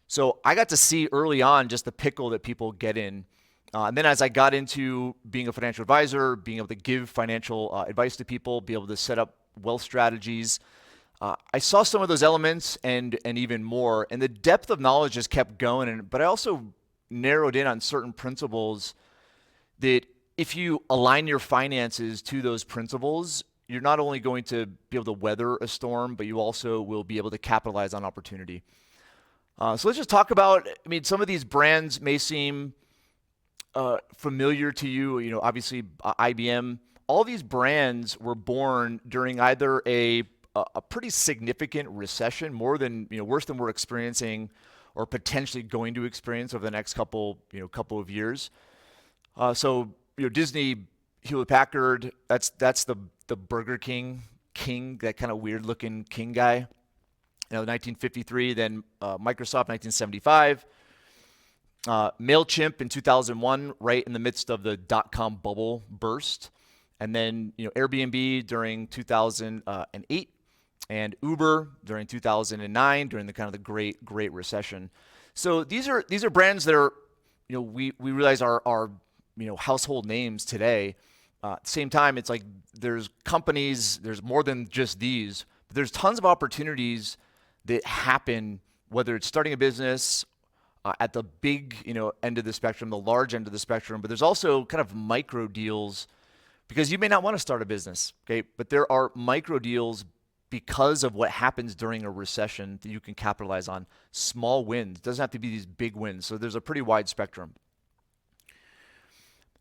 So I got to see early on just the pickle that people get in. And then as I got into being a financial advisor, being able to give financial advice to people, be able to set up wealth strategies, I saw some of those elements and even more. And the depth of knowledge just kept going. But I also narrowed in on certain principles that if you align your finances to those principles, you're not only going to be able to weather a storm, but you also will be able to capitalize on opportunity. So let's just talk about, I mean, some of these brands may seem familiar to you. You know, obviously IBM. All these brands were born during either a pretty significant recession, more than worse than we're experiencing, or potentially going to experience over the next couple of years. So Disney, Hewlett Packard. That's the Burger King, that kind of weird looking king guy. 1953. Then Microsoft, 1975. MailChimp in 2001, right in the midst of the dot-com bubble burst. And then Airbnb during 2008, and Uber during 2009, during the kind of the Great Recession. So these are brands that are we realize are household names today. At the same time, it's like there's companies, there's more than just these, but there's tons of opportunities that happen, whether it's starting a business at the big end of the spectrum, the large end of the spectrum, but there's also kind of micro deals, because you may not want to start a business, okay? But there are micro deals because of what happens during a recession that you can capitalize on. Small wins. It doesn't have to be these big wins. So there's a pretty wide spectrum.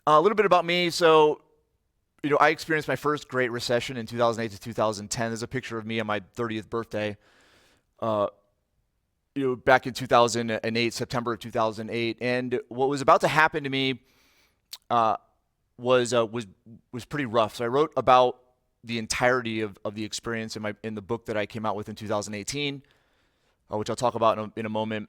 A little bit about me. So, I experienced my first Great Recession in 2008 to 2010. There's a picture of me on my 30th birthday. Back in 2008, September of 2008. And what was about to happen to me was pretty rough. So I wrote about the entirety of the experience in the book that I came out with in 2018, which I'll talk about in a moment.